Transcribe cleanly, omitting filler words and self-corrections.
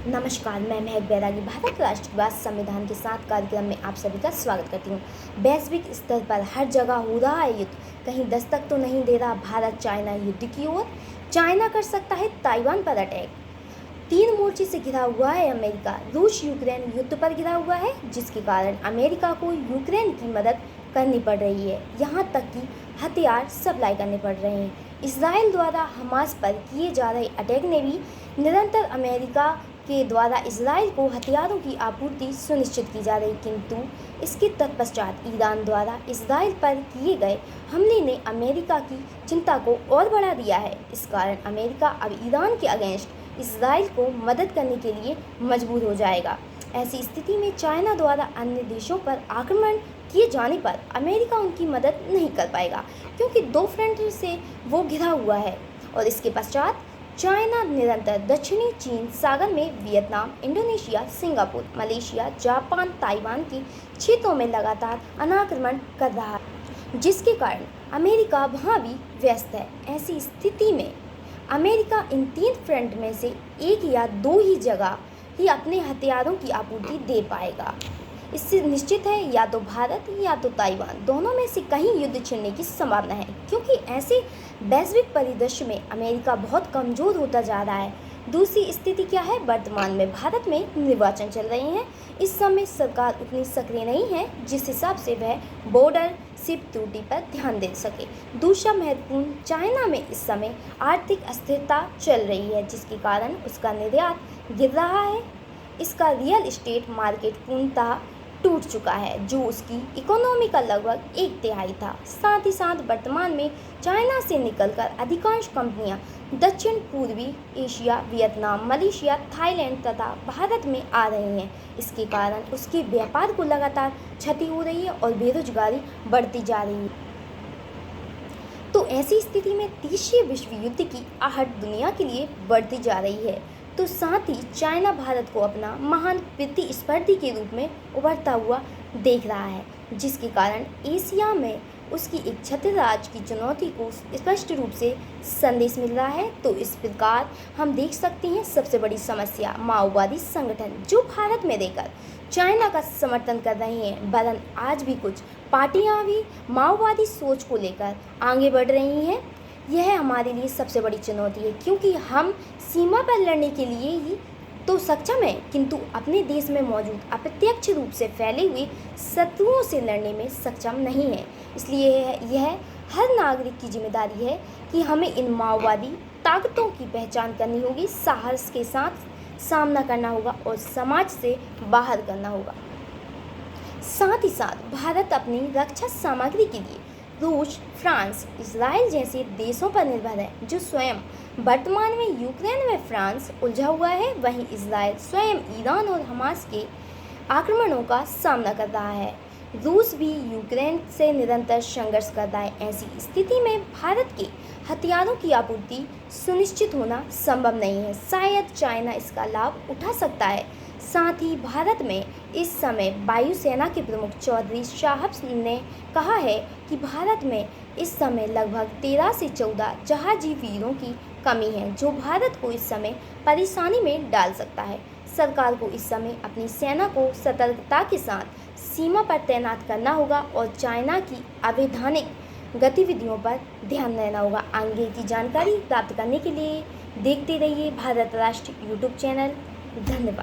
नमस्कार, मैं महक बैरागी भारत राष्ट्रवाद संविधान के साथ कार्यक्रम में आप सभी का स्वागत करती हूँ। वैश्विक स्तर पर हर जगह हो रहा है युद्ध, कहीं दस्तक तो नहीं दे रहा भारत चाइना युद्ध की ओर। चाइना कर सकता है ताइवान पर अटैक। 3 मोर्चे से घिरा हुआ है अमेरिका। रूस यूक्रेन युद्ध पर घिरा हुआ है, जिसके कारण अमेरिका को यूक्रेन की मदद करनी पड़ रही है। यहाँ तक कि हथियार सप्लाई करने पड़ रहे हैं। इसराइल द्वारा हमास पर किए जा रहे अटैक ने भी निरंतर अमेरिका के द्वारा इसराइल को हथियारों की आपूर्ति सुनिश्चित की जा रही, किंतु इसके तत्पश्चात ईरान द्वारा इसराइल पर किए गए हमले ने अमेरिका की चिंता को और बढ़ा दिया है। इस कारण अमेरिका अब ईरान के अगेंस्ट इसराइल को मदद करने के लिए मजबूर हो जाएगा। ऐसी स्थिति में चाइना द्वारा अन्य देशों पर आक्रमण किए जाने पर अमेरिका उनकी मदद नहीं कर पाएगा, क्योंकि 2 फ्रंट से वो घिरा हुआ है। और इसके पश्चात चाइना निरंतर दक्षिणी चीन सागर में Vietnam, Indonesia, Singapore, Malaysia, Japan, Taiwan के क्षेत्रों में लगातार अनाक्रमण कर रहा है, जिसके कारण अमेरिका वहाँ भी व्यस्त है। ऐसी स्थिति में अमेरिका इन 3 फ्रंट में से 1 या 2 ही जगह ही अपने हथियारों की आपूर्ति दे पाएगा। इससे निश्चित है या तो भारत या तो ताइवान, दोनों में से कहीं युद्ध छिड़ने की संभावना है, क्योंकि ऐसे वैश्विक परिदृश्य में अमेरिका बहुत कमज़ोर होता जा रहा है। दूसरी स्थिति क्या है? वर्तमान में भारत में निर्वाचन चल रहे हैं। इस समय सरकार उतनी सक्रिय नहीं है जिस हिसाब से वह बॉर्डर शिप त्रुटि पर ध्यान दे सके। दूसरा महत्वपूर्ण, चाइना में इस समय आर्थिक अस्थिरता चल रही है, जिसके कारण उसका निर्यात गिर रहा है। इसका रियल एस्टेट मार्केट पूर्णतः टूट चुका है, जो उसकी इकोनॉमी का लगभग 1/3 था। साथ ही साथ वर्तमान में चाइना से निकलकर अधिकांश कंपनियां दक्षिण पूर्वी एशिया, वियतनाम, मलेशिया, थाईलैंड तथा भारत में आ रही हैं। इसके कारण उसके व्यापार को लगातार क्षति हो रही है और बेरोजगारी बढ़ती जा रही है। तो ऐसी स्थिति में तीसरे विश्व युद्ध की आहट दुनिया के लिए बढ़ती जा रही है। तो साथ ही चाइना भारत को अपना महान प्रतिस्पर्धी के रूप में उभरता हुआ देख रहा है, जिसके कारण एशिया में उसकी एक छत्रराज की चुनौती को स्पष्ट रूप से संदेश मिल रहा है। तो इस प्रकार हम देख सकते हैं सबसे बड़ी समस्या माओवादी संगठन, जो भारत में रहकर चाइना का समर्थन कर रहे हैं, वरन आज भी कुछ पार्टियां भी माओवादी सोच को लेकर आगे बढ़ रही हैं। यह हमारे लिए सबसे बड़ी चुनौती है, क्योंकि हम सीमा पर लड़ने के लिए ही तो सक्षम है, किंतु अपने देश में मौजूद अप्रत्यक्ष रूप से फैले हुए शत्रुओं से लड़ने में सक्षम नहीं है। इसलिए यह हर नागरिक की जिम्मेदारी है कि हमें इन माओवादी ताकतों की पहचान करनी होगी, साहस के साथ सामना करना होगा और समाज से बाहर करना होगा। साथ ही साथ भारत अपनी रक्षा सामग्री के लिए रूस, फ्रांस, इजराइल जैसे देशों पर निर्भर है, जो स्वयं वर्तमान में यूक्रेन में फ्रांस उलझा हुआ है। वहीं इजराइल स्वयं ईरान और हमास के आक्रमणों का सामना कर रहा है। रूस भी यूक्रेन से निरंतर संघर्ष कर रहा है। ऐसी स्थिति में भारत के हथियारों की आपूर्ति सुनिश्चित होना संभव नहीं है। शायद चाइना इसका लाभ उठा सकता है। साथ ही भारत में इस समय वायुसेना के प्रमुख चौधरी साहब ने कहा है कि भारत में इस समय लगभग 13 से 14 जहाजी वीरों की कमी है, जो भारत को इस समय परेशानी में डाल सकता है। सरकार को इस समय अपनी सेना को सतर्कता के साथ सीमा पर तैनात करना होगा और चाइना की अवैधानिक गतिविधियों पर ध्यान देना होगा। आगे की जानकारी प्राप्त करने के लिए देखते रहिए भारत राष्ट्र यूट्यूब चैनल। धन्यवाद।